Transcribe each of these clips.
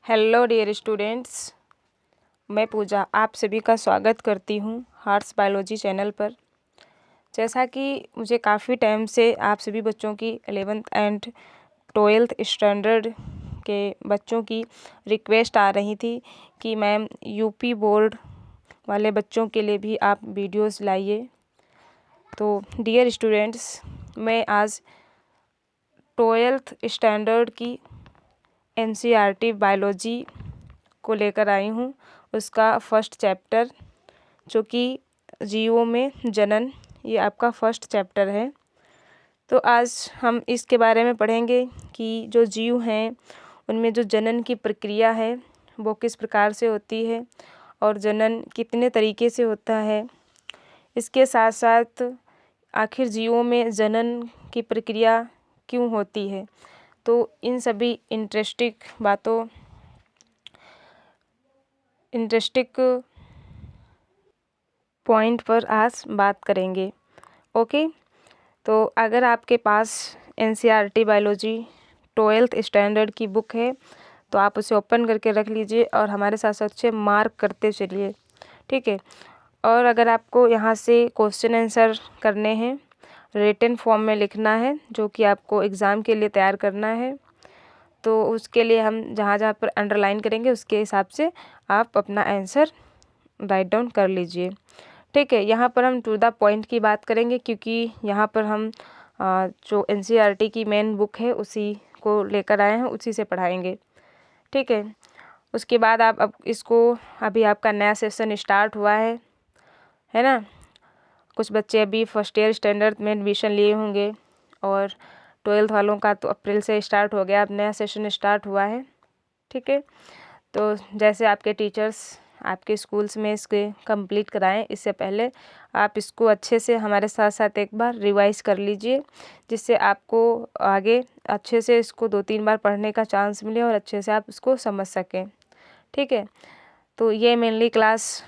Hello dear students, मैं पूजा आप सभी का स्वागत करती हूँ हार्ट्स बायोलॉजी चैनल पर। जैसा कि मुझे काफ़ी टाइम से आप सभी बच्चों की 11th एंड 12th स्टैंडर्ड के बच्चों की रिक्वेस्ट आ रही थी कि मैम यूपी बोर्ड वाले बच्चों के लिए भी आप वीडियोस लाइए। तो डियर स्टूडेंट्स, मैं आज 12th स्टैंडर्ड की एनसीईआरटी बायोलॉजी को लेकर आई हूँ। उसका फर्स्ट चैप्टर जो कि जीवों में जनन, ये आपका फर्स्ट चैप्टर है। तो आज हम इसके बारे में पढ़ेंगे कि जो जीव हैं उनमें जो जनन की प्रक्रिया है वो किस प्रकार से होती है और जनन कितने तरीके से होता है। इसके साथ साथ आखिर जीवों में जनन की प्रक्रिया क्यों होती है, तो इन सभी इंटरेस्टिंग पॉइंट पर आज बात करेंगे। ओके, तो अगर आपके पास एनसीईआरटी बायोलॉजी 12th स्टैंडर्ड की बुक है तो आप उसे ओपन करके रख लीजिए और हमारे साथ साथ से मार्क करते चलिए, ठीक है। और अगर आपको यहाँ से क्वेश्चन आंसर करने हैं, रिटन फॉर्म में लिखना है जो कि आपको एग्ज़ाम के लिए तैयार करना है, तो उसके लिए हम जहाँ जहाँ पर अंडरलाइन करेंगे उसके हिसाब से आप अपना आंसर राइट डाउन कर लीजिए, ठीक है। यहाँ पर हम टू द पॉइंट की बात करेंगे क्योंकि यहाँ पर हम जो एनसीईआरटी की मेन बुक है उसी को लेकर आए हैं, उसी से पढ़ाएंगे, ठीक है। उसके बाद आप अब इसको अभी आपका नया सेशन स्टार्ट हुआ है ना। कुछ बच्चे अभी फर्स्ट ईयर स्टैंडर्ड में एडमिशन लिए होंगे और 12th वालों का तो अप्रैल से स्टार्ट हो गया, अब नया सेशन स्टार्ट हुआ है, ठीक है। तो जैसे आपके टीचर्स आपके स्कूल्स में इसके कंप्लीट कराएं, इससे पहले आप इसको अच्छे से हमारे साथ साथ एक बार रिवाइज कर लीजिए, जिससे आपको आगे अच्छे से इसको 2-3 बार पढ़ने का चांस मिले और अच्छे से आप इसको समझ सकें, ठीक है। तो ये मेनली क्लास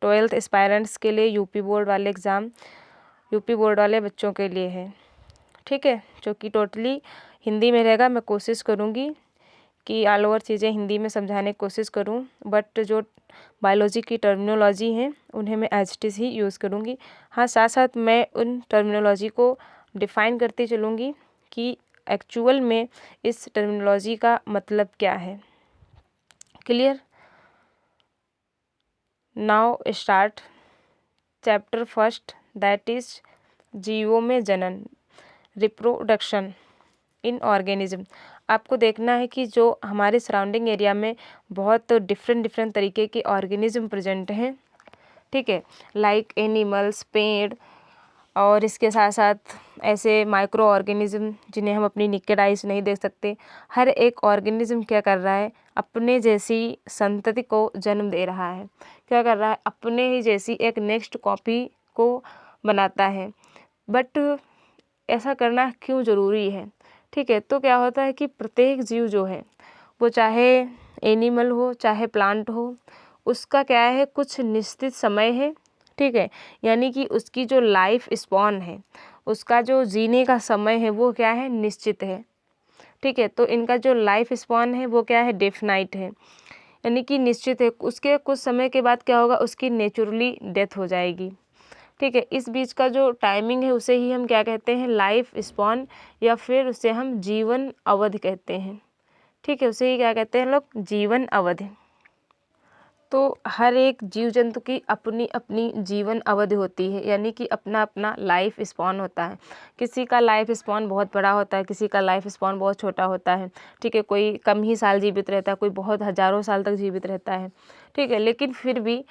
12th एस्पायरेंट्स के लिए यूपी बोर्ड वाले बच्चों के लिए है, ठीक है, जो कि टोटली हिंदी में रहेगा। मैं कोशिश करूँगी कि ऑल ओवर चीज़ें हिंदी में समझाने की कोशिश करूँ, बट जो बायोलॉजी की टर्मिनोलॉजी हैं उन्हें मैं एज इट इज़ ही यूज़ करूँगी। हाँ, साथ साथ मैं उन टर्मिनोलॉजी को डिफ़ाइन करती चलूँगी कि एक्चुअल में इस टर्मिनोलॉजी का मतलब क्या है। Clear? Now start chapter first, that is जीवों में जनन, रिप्रोडक्शन इन ऑर्गेनिज्म। आपको देखना है कि जो हमारे सराउंडिंग एरिया में बहुत डिफरेंट तरीके के ऑर्गेनिज्म प्रेजेंट हैं, ठीक है, लाइक एनिमल्स, पेड़, और इसके साथ साथ ऐसे माइक्रो ऑर्गेनिज्म जिन्हें हम अपनी नेकेड आइज नहीं देख सकते। हर एक ऑर्गेनिज्म क्या कर रहा है, अपने जैसी संतति को जन्म दे रहा है। क्या कर रहा है, अपने ही जैसी एक नेक्स्ट कॉपी को बनाता है। बट ऐसा करना क्यों ज़रूरी है, ठीक है। तो क्या होता है कि प्रत्येक जीव जो है वो चाहे एनिमल हो चाहे प्लांट हो, उसका क्या है, कुछ निश्चित समय है, ठीक है। यानी कि उसकी जो लाइफ स्पॉन है, उसका जो जीने का समय है वो क्या है, निश्चित है, ठीक है। तो इनका जो लाइफ स्पॉन है वो क्या है, डेफिनाइट है, यानी कि निश्चित है। उसके कुछ समय के बाद क्या होगा, उसकी नेचुरली डेथ हो जाएगी, ठीक है। इस बीच का जो टाइमिंग है उसे ही हम क्या कहते हैं, लाइफ स्पॉन, या फिर उसे हम जीवन अवधि कहते हैं, ठीक है। उसे ही क्या कहते हैं लोग, जीवन अवधि। तो हर एक जीव जंतु की अपनी अपनी जीवन अवधि होती है, यानी कि अपना अपना लाइफ स्पॉन होता है। किसी का लाइफ स्पॉन बहुत बड़ा होता है, किसी का लाइफ स्पॉन बहुत छोटा होता है, ठीक है। कोई कम ही साल जीवित रहता है, कोई बहुत हजारों साल तक जीवित रहता है, ठीक है। लेकिन फिर भी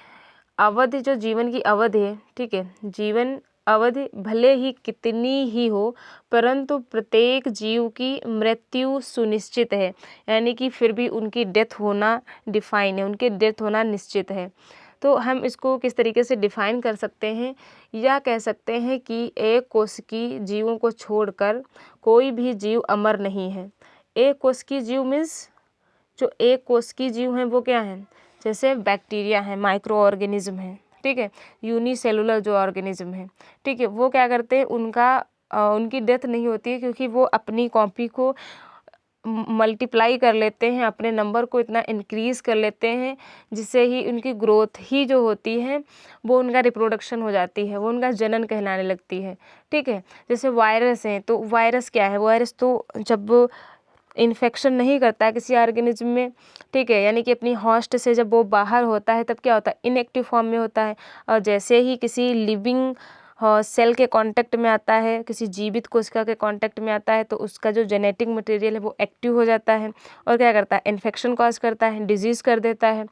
अवधि, जो जीवन की अवधि है, ठीक है, जीवन अवधि भले ही कितनी ही हो, परंतु प्रत्येक जीव की मृत्यु सुनिश्चित है, यानी कि फिर भी उनकी डेथ होना डिफाइन है, उनके डेथ होना निश्चित है। तो हम इसको किस तरीके से डिफाइन कर सकते हैं, या कह सकते हैं कि एक कोशिकीय जीवों को छोड़कर कोई भी जीव अमर नहीं है। एक कोशिकीय जीव मीन्स जो एक कोशिकीय जीव हैं वो क्या हैं, जैसे बैक्टीरिया है, माइक्रो ऑर्गेनिज्म है, ठीक है, यूनिसेलुलर जो ऑर्गेनिज्म है, ठीक है, वो क्या करते हैं, उनकी डेथ नहीं होती है, क्योंकि वो अपनी कॉपी को मल्टीप्लाई कर लेते हैं, अपने नंबर को इतना इंक्रीज़ कर लेते हैं जिससे ही उनकी ग्रोथ ही जो होती है वो उनका रिप्रोडक्शन हो जाती है, वो उनका जनन कहलाने लगती है। ठीक है, जैसे वायरस हैं, तो वायरस क्या है, वायरस तो जब इन्फेक्शन नहीं करता है किसी ऑर्गेनिज्म में, ठीक है, यानी कि अपनी होस्ट से जब वो बाहर होता है तब क्या होता है, इनएक्टिव फॉर्म में होता है। और जैसे ही किसी लिविंग सेल के कांटेक्ट में आता है, किसी जीवित कोशिका के कांटेक्ट में आता है, तो उसका जो जेनेटिक मटेरियल है वो एक्टिव हो जाता है और क्या करता है, इन्फेक्शन कॉज करता है, डिजीज़ कर देता है।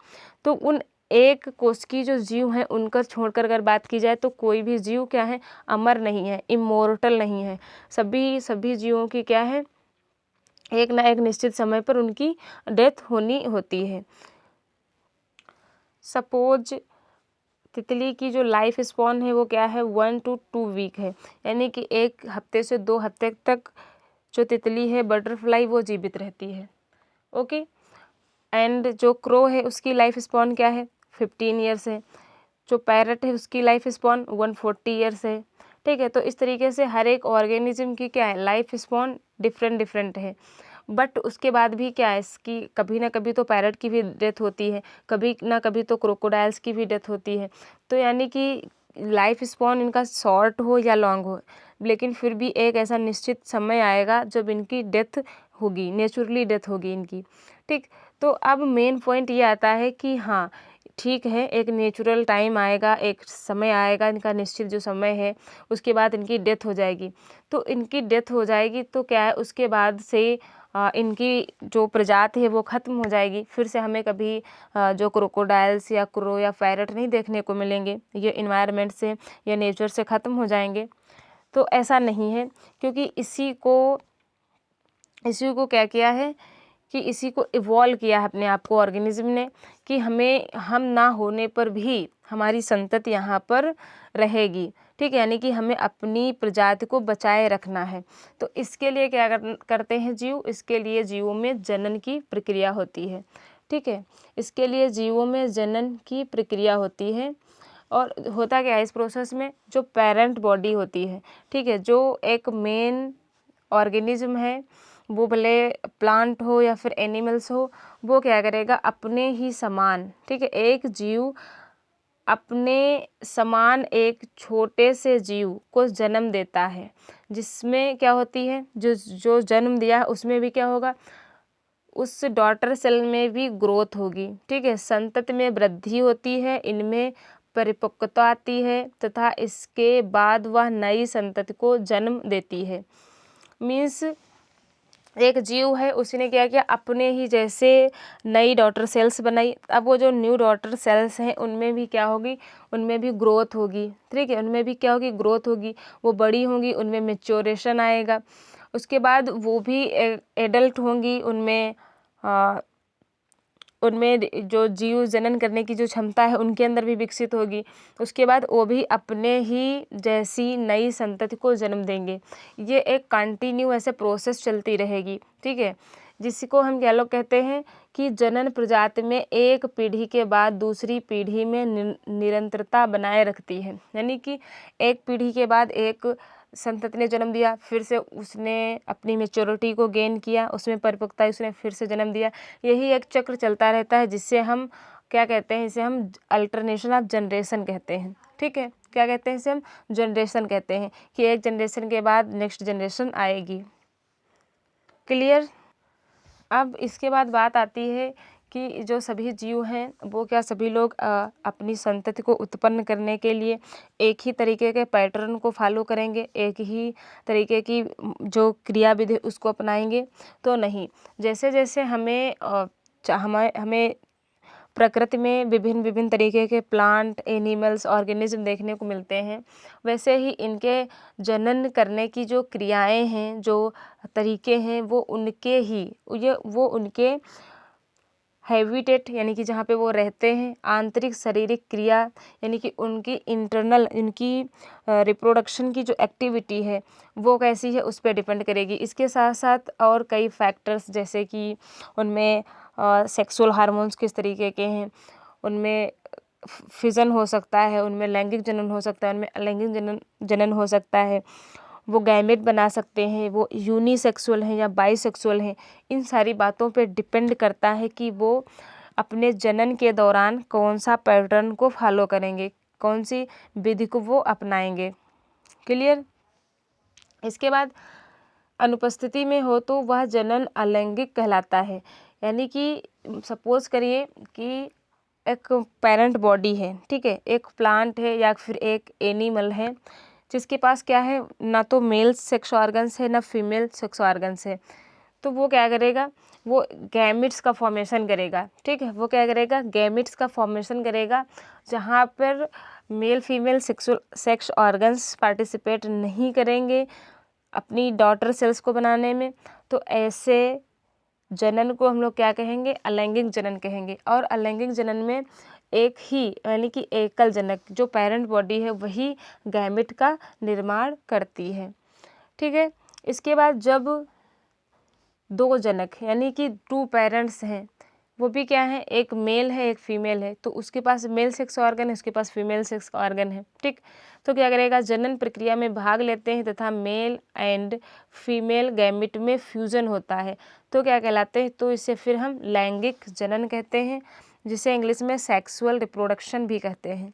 तो उन एक कोशिकीय जो जीव हैं उनका छोड़कर अगर बात की जाए तो कोई भी जीव क्या है, अमर नहीं है, इमोर्टल नहीं है। सभी जीवों की क्या है, एक ना एक निश्चित समय पर उनकी डेथ होनी होती है। सपोज तितली की जो लाइफ स्पॉन है वो क्या है, 1 to 2 वीक है, यानी कि 1 हफ्ते से 2 हफ्ते तक जो तितली है, बटरफ्लाई, वो जीवित रहती है। ओके, एंड जो क्रो है उसकी लाइफ स्पॉन क्या है, 15 ईयर्स है। जो पैरट है उसकी लाइफ स्पॉन 140 ईयर्स है। ठीक है, तो इस तरीके से हर एक ऑर्गेनिज्म की क्या है, लाइफ स्पॉन डिफरेंट है। बट उसके बाद भी क्या है, इसकी कभी ना कभी तो पैरट की भी डेथ होती है, कभी ना कभी तो क्रोकोडाइल्स की भी डेथ होती है। तो यानी कि लाइफ स्पॉन इनका शॉर्ट हो या लॉन्ग हो, लेकिन फिर भी एक ऐसा निश्चित समय आएगा जब इनकी डेथ होगी, नेचुरली डेथ होगी इनकी। ठीक, तो अब मेन पॉइंट ये आता है कि हाँ ठीक है, एक नेचुरल टाइम आएगा, एक समय आएगा, इनका निश्चित जो समय है, उसके बाद इनकी डेथ हो जाएगी। तो इनकी डेथ हो जाएगी तो क्या है, उसके बाद से इनकी जो प्रजाति है वो ख़त्म हो जाएगी। फिर से हमें कभी जो क्रोकोडाइल्स या क्रो या पैरट नहीं देखने को मिलेंगे, ये इन्वायरमेंट से या नेचर से ख़त्म हो जाएंगे। तो ऐसा नहीं है, क्योंकि इसी को क्या किया है कि इसी को इवॉल्व किया है अपने आप को ऑर्गेनिज्म ने, कि हम ना होने पर भी हमारी संतति यहाँ पर रहेगी। ठीक है, यानी कि हमें अपनी प्रजाति को बचाए रखना है। तो इसके लिए क्या करते हैं जीव, इसके लिए जीवों में जनन की प्रक्रिया होती है। ठीक है, इसके लिए जीवों में जनन की प्रक्रिया होती है। और होता क्या है इस प्रोसेस में, जो पेरेंट बॉडी होती है, ठीक है, जो एक मेन ऑर्गेनिज्म है, वो भले प्लांट हो या फिर एनिमल्स हो, वो क्या करेगा, अपने ही समान, ठीक है, एक जीव अपने समान एक छोटे से जीव को जन्म देता है, जिसमें क्या होती है, जो जन्म दिया है उसमें भी क्या होगा, उस डॉटर सेल में भी ग्रोथ होगी। ठीक है, संतति में वृद्धि होती है, इनमें परिपक्वता आती है तथा इसके बाद वह नई संतति को जन्म देती है। मीन्स एक जीव है, उसने क्या किया, अपने ही जैसे नई डॉटर सेल्स बनाई। अब वो जो न्यू डॉटर सेल्स हैं उनमें भी क्या होगी, उनमें भी ग्रोथ होगी। ठीक है, उनमें भी क्या होगी, ग्रोथ होगी, वो बड़ी होंगी, उनमें मैच्योरेशन आएगा। उसके बाद वो भी एडल्ट होंगी, उनमें जो जीव जनन करने की जो क्षमता है उनके अंदर भी विकसित होगी। उसके बाद वो भी अपने ही जैसी नई संतति को जन्म देंगे। ये एक कंटिन्यू ऐसे प्रोसेस चलती रहेगी। ठीक है, जिसको हम क्या लोग कहते हैं कि जनन प्रजाति में एक पीढ़ी के बाद दूसरी पीढ़ी में निरंतरता बनाए रखती है। यानी कि एक पीढ़ी के बाद एक संतति ने जन्म दिया, फिर से उसने अपनी मेच्योरिटी को गेन किया, उसमें परिपक्वता, उसने फिर से जन्म दिया। यही एक चक्र चलता रहता है, जिससे हम क्या कहते हैं, इसे हम अल्टरनेशन ऑफ जनरेशन कहते हैं। ठीक है, क्या कहते हैं इसे हम, जनरेशन कहते हैं, कि एक जनरेशन के बाद नेक्स्ट जनरेशन आएगी। क्लियर। अब इसके बाद बात आती है कि जो सभी जीव हैं वो क्या, सभी लोग अपनी संतति को उत्पन्न करने के लिए एक ही तरीके के पैटर्न को फॉलो करेंगे, एक ही तरीके की जो क्रिया विधि उसको अपनाएंगे, तो नहीं। जैसे जैसे हमें प्रकृति में विभिन्न तरीके के प्लांट, एनिमल्स, ऑर्गेनिज्म देखने को मिलते हैं, वैसे ही इनके जनन करने की जो क्रियाएं हैं, जो तरीके हैं, वो उनके हैबिटेट यानी कि जहाँ पे वो रहते हैं, आंतरिक शारीरिक क्रिया यानी कि उनकी इंटरनल, इनकी रिप्रोडक्शन की जो एक्टिविटी है वो कैसी है, उस पर डिपेंड करेगी। इसके साथ साथ और कई फैक्टर्स, जैसे कि उनमें सेक्सुअल हार्मोन्स किस तरीके के हैं, उनमें फिजन हो सकता है, उनमें लैंगिक जनन हो सकता है, उनमें अलैंगिक जनन हो सकता है, वो गैमेट बना सकते हैं, वो यूनिसेक्सुअल हैं या बाईसेक्सुअल हैं, इन सारी बातों पे डिपेंड करता है कि वो अपने जनन के दौरान कौन सा पैटर्न को फॉलो करेंगे, कौन सी विधि को वो अपनाएंगे। क्लियर। इसके बाद अनुपस्थिति में हो तो वह जनन अलैंगिक कहलाता है। यानी कि सपोज करिए कि एक पेरेंट बॉडी है, ठीक है, एक प्लांट है या फिर एक एनिमल है जिसके पास क्या है, ना तो मेल सेक्स ऑर्गन्स है ना फीमेल सेक्स ऑर्गन्स है। तो वो क्या करेगा, वो गैमिट्स का फॉर्मेशन करेगा, ठीक है, वो क्या करेगा, गैमिट्स का फॉर्मेशन करेगा, जहाँ पर male female sex organs participate नहीं करेंगे अपनी डॉटर सेल्स को बनाने में। तो ऐसे जनन को हम लोग क्या कहेंगे, अलैंगिक जनन कहेंगे। और अलैंगिक जनन में एक ही यानी कि एकल जनक जो पेरेंट बॉडी है वही गैमेट का निर्माण करती है, ठीक है। इसके बाद जब दो जनक यानी कि टू पेरेंट्स हैं, वो भी क्या है, एक मेल है एक फीमेल है, तो उसके पास मेल सेक्स ऑर्गन है, उसके पास फीमेल सेक्स ऑर्गन है, ठीक। तो क्या करेगा, जनन प्रक्रिया में भाग लेते हैं तथा मेल एंड फीमेल गैमेट में फ्यूजन होता है, तो क्या कहलाते हैं, तो इसे फिर हम लैंगिक जनन कहते हैं, जिसे इंग्लिश में सेक्सुअल रिप्रोडक्शन भी कहते हैं।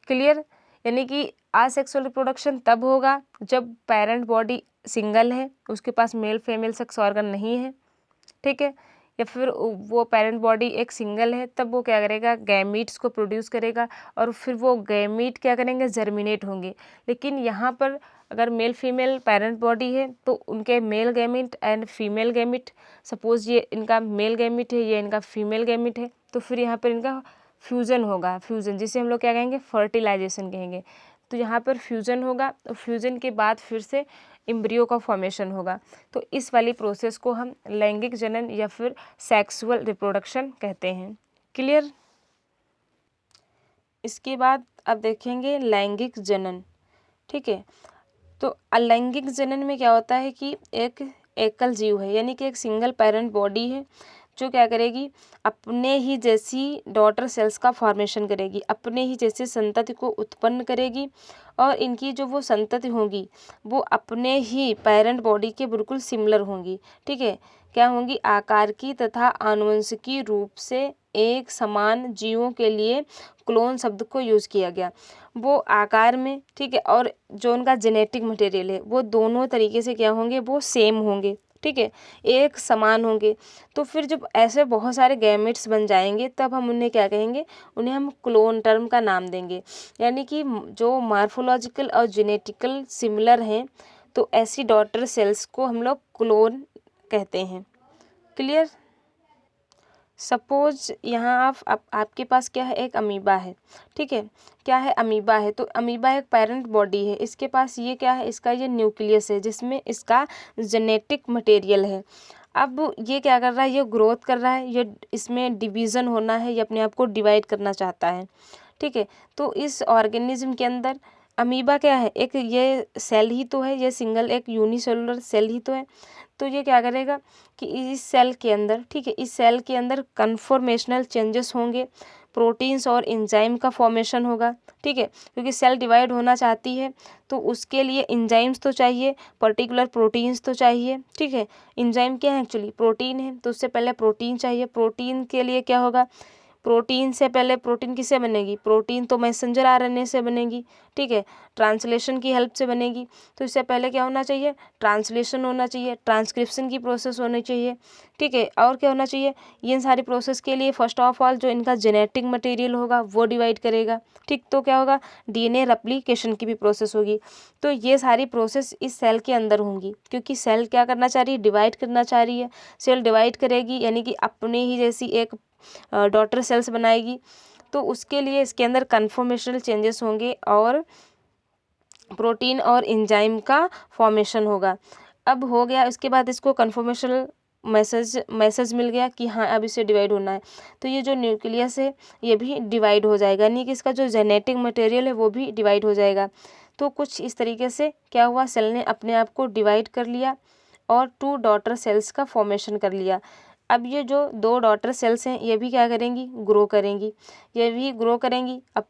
क्लियर। यानी कि असेक्सुअल रिप्रोडक्शन तब होगा जब पेरेंट बॉडी सिंगल है, उसके पास मेल फीमेल सेक्स ऑर्गन नहीं है, ठीक है, या फिर वो पेरेंट बॉडी एक सिंगल है, तब वो क्या करेगा, गैमीट्स को प्रोड्यूस करेगा और फिर वो गैमीट क्या करेंगे, जर्मिनेट होंगे। लेकिन यहाँ पर अगर मेल फीमेल पेरेंट बॉडी है तो उनके male gamete and female gamete, suppose ये इनका मेल गैमिट है, ये इनका फीमेल गैमिट है, तो फिर यहाँ पर इनका फ्यूज़न होगा, फ्यूज़न जिसे हम लोग क्या कहेंगे, फर्टिलाइजेशन कहेंगे। तो यहाँ पर फ्यूज़न होगा, तो फ्यूज़न के बाद फिर से एम्ब्रियो का फॉर्मेशन होगा। तो इस वाली प्रोसेस को हम लैंगिक जनन या फिर सेक्सुअल रिप्रोडक्शन कहते हैं। क्लियर। इसके बाद अब देखेंगे लैंगिक जनन, ठीक है। तो अलैंगिक जनन में क्या होता है कि एक एकल जीव है, यानी कि एक सिंगल पेरेंट बॉडी है जो क्या करेगी, अपने ही जैसी डॉटर सेल्स का फॉर्मेशन करेगी, अपने ही जैसे संतति को उत्पन्न करेगी और इनकी जो वो संतति होंगी वो अपने ही पेरेंट बॉडी के बिल्कुल सिमिलर होंगी, ठीक है। क्या होंगी, आकार की तथा आनुवंशिकी रूप से एक समान जीवों के लिए क्लोन शब्द को यूज़ किया गया। वो आकार में, ठीक है, और जो उनका जेनेटिक मटेरियल है वो दोनों तरीके से क्या होंगे, वो सेम होंगे, ठीक है, एक समान होंगे। तो फिर जब ऐसे बहुत सारे गैमेट्स बन जाएंगे तब हम उन्हें क्या कहेंगे, उन्हें हम क्लोन टर्म का नाम देंगे। यानी कि जो मार्फोलॉजिकल और जेनेटिकल सिमिलर हैं तो ऐसी डॉटर सेल्स को हम लोग क्लोन कहते हैं। क्लियर। सपोज यहाँ आपके पास क्या है, एक अमीबा है, ठीक है, क्या है, अमीबा है। तो अमीबा एक पेरेंट बॉडी है, इसके पास ये क्या है, इसका ये न्यूक्लियस है जिसमें इसका जेनेटिक मटेरियल है। अब ये क्या कर रहा है, ये ग्रोथ कर रहा है, ये इसमें डिवीज़न होना है, ये अपने आप को डिवाइड करना चाहता है, ठीक है। तो इस ऑर्गेनिज्म के अंदर अमीबा क्या है, एक ये सेल ही तो है, ये सिंगल एक यूनिसेलुलर सेल ही तो है। तो ये क्या करेगा कि इस सेल के अंदर, ठीक है, इस सेल के अंदर कन्फॉर्मेशनल चेंजेस होंगे, प्रोटीन्स और एंजाइम का फॉर्मेशन होगा, ठीक है, क्योंकि सेल डिवाइड होना चाहती है तो उसके लिए एंजाइम्स तो चाहिए, पर्टिकुलर प्रोटीन्स तो चाहिए, ठीक है। एंजाइम क्या है, एक्चुअली प्रोटीन है, तो उससे पहले प्रोटीन चाहिए। प्रोटीन के लिए क्या होगा, प्रोटीन से पहले प्रोटीन किससे बनेगी, प्रोटीन तो मैसेंजर आरएनए से बनेगी, ठीक है, ट्रांसलेशन की हेल्प से बनेगी। तो इससे पहले क्या होना चाहिए, ट्रांसलेशन होना चाहिए, ट्रांसक्रिप्शन की प्रोसेस होनी चाहिए, ठीक है। और क्या होना चाहिए, ये सारी प्रोसेस के लिए फर्स्ट ऑफ ऑल जो इनका जेनेटिक मटेरियल होगा वो डिवाइड करेगा, ठीक। तो क्या होगा, डीएनए रेप्लिकेशन की भी प्रोसेस होगी। तो ये सारी प्रोसेस इस सेल के अंदर होंगी, क्योंकि सेल क्या करना चाह रही है, डिवाइड करना चाह रही है। सेल डिवाइड करेगी यानी कि अपने ही जैसी एक डॉटर सेल्स बनाएगी, तो उसके लिए इसके अंदर कन्फॉर्मेशनल चेंजेस होंगे और प्रोटीन और एंजाइम का फॉर्मेशन होगा। अब हो गया, इसके बाद इसको कन्फॉर्मेशनल मैसेज मिल गया कि हाँ अब इसे डिवाइड होना है, तो ये जो न्यूक्लियस है ये भी डिवाइड हो जाएगा, यानी कि इसका जो जेनेटिक मटेरियल है वो भी डिवाइड हो जाएगा। तो कुछ इस तरीके से क्या हुआ, सेल ने अपने आप को डिवाइड कर लिया और 2 डॉटर सेल्स का फॉर्मेशन कर लिया। अब ये जो 2 डॉटर सेल्स हैं ये भी क्या करेंगी, ग्रो करेंगी, ये भी ग्रो करेंगी। अब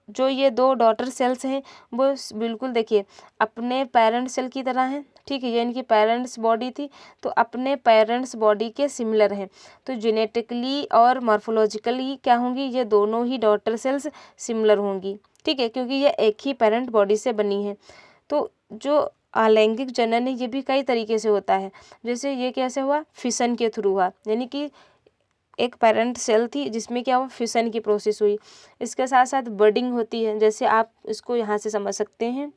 जो ये दो डॉटर सेल्स हैं वो बिल्कुल देखिए अपने पेरेंट सेल की तरह हैं, ठीक है। ये इनकी पेरेंट्स बॉडी थी, तो अपने पेरेंट्स बॉडी के सिमिलर हैं, तो जेनेटिकली और मॉर्फोलॉजिकली क्या होंगी, ये दोनों ही डॉटर सेल्स सिमिलर होंगी, ठीक है, क्योंकि ये एक ही पेरेंट बॉडी से बनी है। तो जो अलैंगिक जनन है ये भी कई तरीके से होता है, जैसे ये कैसे हुआ, फिशन के थ्रू हुआ, यानी कि एक पेरेंट सेल थी जिसमें क्या हुआ, फिशन की प्रोसेस हुई। इसके साथ साथ बडिंग होती है, जैसे आप इसको यहाँ से समझ सकते हैं,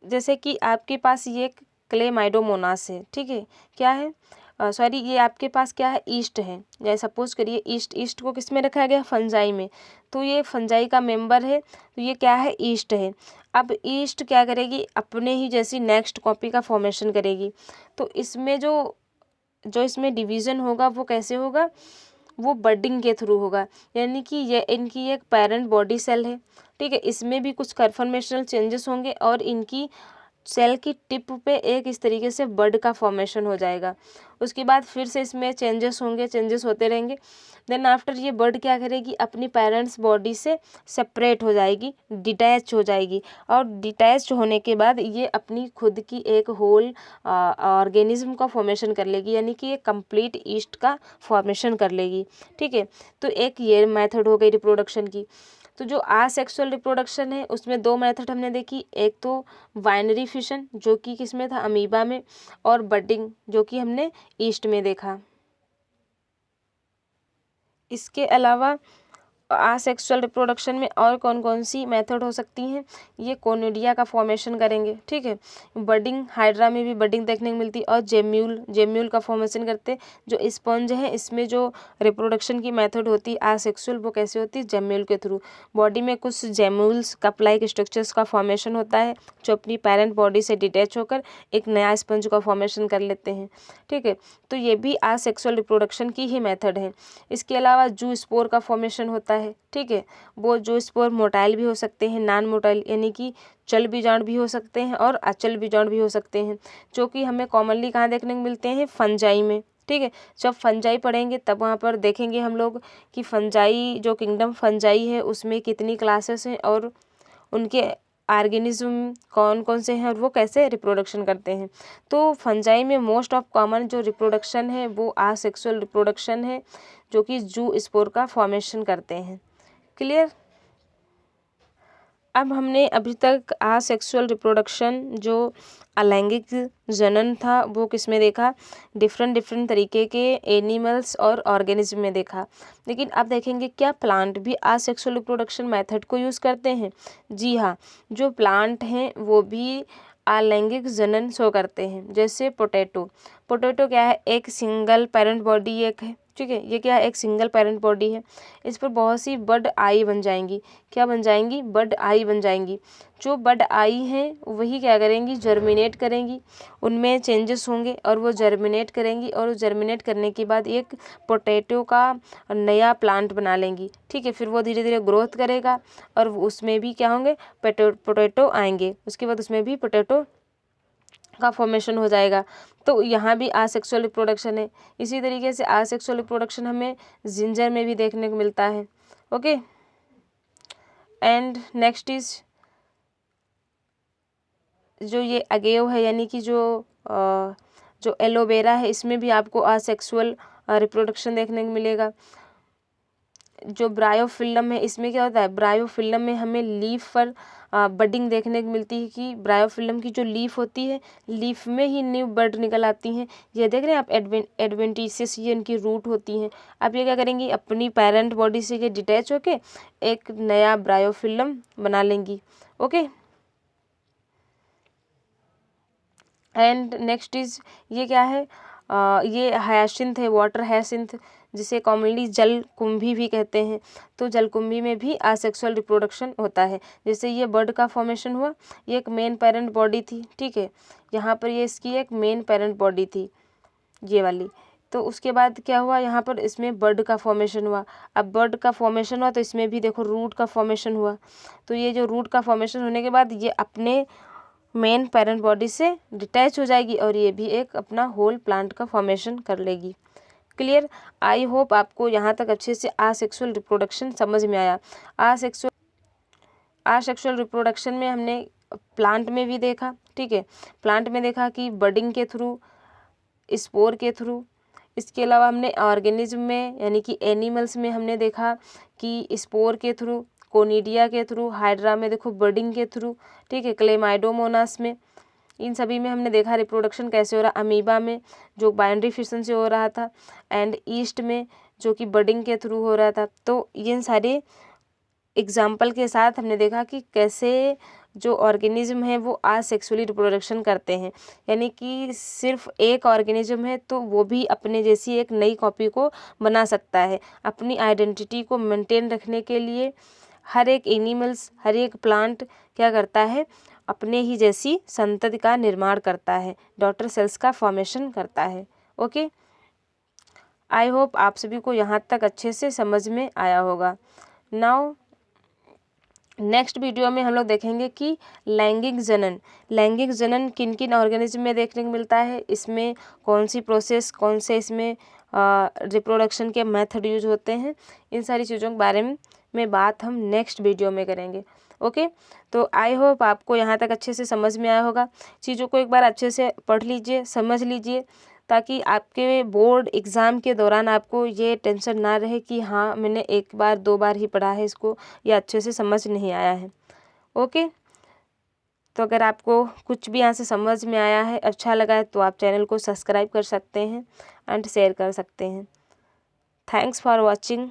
जैसे कि आपके पास ये क्लेमाइडोमोनास है, ठीक है, क्या है, सॉरी ये आपके पास क्या है, ईस्ट है, या सपोज करिए ईस्ट को किस में रखा गया, फंजाई में, तो ये फंजाई का मेंबर है, तो ये क्या है, ईस्ट है। अब ईस्ट क्या करेगी, अपने ही जैसी नेक्स्ट कॉपी का फॉर्मेशन करेगी, तो इसमें जो इसमें डिवीज़न होगा वो कैसे होगा, वो बडिंग के थ्रू होगा, यानी कि ये इनकी एक पेरेंट बॉडी सेल है, ठीक है, इसमें भी कुछ कन्फर्मेशनल चेंजेस होंगे और इनकी सेल की टिप पे एक इस तरीके से बड का फॉर्मेशन हो जाएगा। उसके बाद फिर से इसमें चेंजेस होंगे, चेंजेस होते रहेंगे। देन आफ्टर ये बड क्या करेगी, अपनी पेरेंट्स बॉडी से सेपरेट हो जाएगी, डिटैच हो जाएगी, और डिटैच होने के बाद ये अपनी खुद की एक होल ऑर्गेनिज्म का फॉर्मेशन कर लेगी, यानी कि ये कंप्लीट ईस्ट का फॉर्मेशन कर लेगी, ठीक है। तो एक ये मेथड हो गई रिप्रोडक्शन की। तो जो आसेक्सुअल रिप्रोडक्शन है उसमें दो मेथड हमने देखी, एक तो बाइनरी फिशन जो कि किसमें था, अमीबा में, और बडिंग जो कि हमने ईस्ट में देखा। इसके अलावा आसेक्सुअल रिप्रोडक्शन में और कौन कौन सी मेथड हो सकती हैं, ये कोनिडिया का फॉर्मेशन करेंगे, ठीक है। बडिंग, हाइड्रा में भी बडिंग देखने को मिलती है, और जेम्यूल का फॉर्मेशन करते। जो स्पंज है इसमें जो रिप्रोडक्शन की मेथड होती है आसेक्सुअल, वो कैसे होती है, जेम्यूल के थ्रू। बॉडी में कुछ जेम्यूल्स कप लाइक स्ट्रक्चर्स का फॉर्मेशन होता है जो अपनी पेरेंट बॉडी से डिटैच होकर एक नया स्पंज का फॉर्मेशन कर लेते हैं, ठीक है। तो ये भी आसेक्सुअल रिप्रोडक्शन की ही मेथड है। इसके अलावा जू स्पोर का फॉर्मेशन होता है, ठीक है। वो जू स्पोर मोटाइल भी हो सकते हैं, नॉन मोटाइल, यानी कि चल बीजाणु भी हो सकते हैं और अचल बीजाणु भी हो सकते हैं, जो कि हमें कॉमनली कहाँ देखने को मिलते हैं, फंजाई में, ठीक है। जब फंजाई पढ़ेंगे तब वहाँ पर देखेंगे हम लोग कि फंजाई जो किंगडम फंजाई है उसमें कितनी क्लासेस हैं और उनके ऑर्गेनिज्म कौन कौन से हैं और वो कैसे रिप्रोडक्शन करते हैं। तो फंजाई में मोस्ट ऑफ कॉमन जो रिप्रोडक्शन है वो आसेक्सुअल रिप्रोडक्शन है, जो कि जू स्पोर का फॉर्मेशन करते हैं। क्लियर। अब हमने अभी तक आसेक्सुअल रिप्रोडक्शन जो अलैंगिक जनन था वो किस में देखा, डिफरेंट तरीके के एनिमल्स और ऑर्गेनिज्म में देखा। लेकिन अब देखेंगे क्या प्लांट भी आसेक्सुअल रिप्रोडक्शन मेथड को यूज़ करते हैं। जी हाँ, जो प्लांट हैं वो भी अलैंगिक जनन शो करते हैं। जैसे पोटैटो क्या है, एक सिंगल पेरेंट बॉडी एक है, ठीक है। ये क्या है, एक सिंगल पेरेंट बॉडी है। इस पर बहुत सी बड आई बन जाएंगी। क्या बन जाएंगी, बड आई बन जाएंगी। जो बड आई हैं वही क्या करेंगी, जर्मिनेट करेंगी, उनमें चेंजेस होंगे और वो जर्मिनेट करेंगी, और जर्मिनेट करने के बाद एक पोटैटो का नया प्लांट बना लेंगी, ठीक है। फिर वो धीरे धीरे ग्रोथ करेगा और उसमें भी क्या होंगे, पोटैटो आएंगे, उसके बाद उसमें भी पोटैटो का फॉर्मेशन हो जाएगा। तो यहाँ भी आसेक्सुअल रिप्रोडक्शन है। इसी तरीके से आसेक्सुअल रिप्रोडक्शन हमें जिंजर में भी देखने को मिलता है। ओके, एंड नेक्स्ट इज जो ये अगेव है, यानी कि जो एलोवेरा है, इसमें भी आपको आसेक्सुअल रिप्रोडक्शन देखने को मिलेगा। जो ब्रायोफिल्म है इसमें क्या होता है, ब्रायोफिल्म में हमें लीफ पर बडिंग देखने को मिलती है कि ब्रायोफिल्म की जो लीफ होती है, लीफ में ही न्यू बड निकल आती हैं। ये देख रहे हैं आप, एडवेंटिसियस ये इनकी रूट होती हैं। अब ये क्या करेंगी, अपनी पेरेंट बॉडी से ये डिटैच होके एक नया ब्रायोफिल्म बना लेंगी। ओके, एंड नेक्स्ट इज ये क्या है, ये हायासिंथ है, वाटर हायासिंथ, जिसे कॉमनली जलकुंभी भी कहते हैं। तो जलकुंभी में भी आसेक्सुअल रिप्रोडक्शन होता है। जैसे ये बर्ड का फॉर्मेशन हुआ, ये एक मेन पेरेंट बॉडी थी, ठीक है। यहाँ पर ये इसकी एक मेन पेरेंट बॉडी थी, ये वाली। तो उसके बाद क्या हुआ, यहाँ पर इसमें बर्ड का फॉर्मेशन हुआ। अब बर्ड का फॉर्मेशन हुआ तो इसमें भी देखो रूट का फॉर्मेशन हुआ। तो ये जो रूट का फॉर्मेशन होने के बाद ये अपने मेन पेरेंट बॉडी से डिटैच हो जाएगी और ये भी एक अपना होल प्लांट का फॉर्मेशन कर लेगी। क्लियर। आई होप आपको यहाँ तक अच्छे से आसेक्सुअल रिप्रोडक्शन समझ में आया। आसेक्सुअल असेक्सुअल रिप्रोडक्शन में हमने प्लांट में भी देखा, ठीक है, प्लांट में देखा कि बडिंग के थ्रू, स्पोर के थ्रू। इसके अलावा हमने ऑर्गेनिज्म में यानी कि एनिमल्स में हमने देखा कि स्पोर के थ्रू, कोनिडिया के थ्रू, हाइड्रा में देखो बडिंग के थ्रू, ठीक है, क्लेमाइडोमोनास में, इन सभी में हमने देखा रिप्रोडक्शन कैसे हो रहा। अमीबा में जो बाइनरी फिशन से हो रहा था, एंड ईस्ट में जो कि बडिंग के थ्रू हो रहा था। तो इन सारे एग्जाम्पल के साथ हमने देखा कि कैसे जो ऑर्गेनिज्म है वो असेक्सुअली रिप्रोडक्शन करते हैं, यानी कि सिर्फ एक ऑर्गेनिज्म है तो वो भी अपने जैसी एक नई कॉपी को बना सकता है। अपनी आइडेंटिटी को मेंटेन रखने के लिए हर एक एनिमल्स, हर एक प्लांट क्या करता है, अपने ही जैसी संतति का निर्माण करता है, डॉटर सेल्स का फॉर्मेशन करता है। ओके, आई होप आप सभी को यहाँ तक अच्छे से समझ में आया होगा। नाउ नेक्स्ट वीडियो में हम लोग देखेंगे कि लैंगिक जनन किन किन ऑर्गेनिज्म में देखने को मिलता है, इसमें कौन सी प्रोसेस, कौन से इसमें रिप्रोडक्शन के मेथड यूज होते हैं, इन सारी चीज़ों के बारे में बात हम नेक्स्ट वीडियो में करेंगे। ओके, तो आई होप आपको यहाँ तक अच्छे से समझ में आया होगा। चीज़ों को एक बार अच्छे से पढ़ लीजिए, समझ लीजिए, ताकि आपके बोर्ड एग्ज़ाम के दौरान आपको ये टेंशन ना रहे कि हाँ मैंने एक बार 2 बार ही पढ़ा है इसको, या अच्छे से समझ नहीं आया है। ओके, तो अगर आपको कुछ भी यहाँ से समझ में आया है, अच्छा लगा है, तो आप चैनल को सब्सक्राइब कर सकते हैं एंड शेयर कर सकते हैं। Thanks for watching.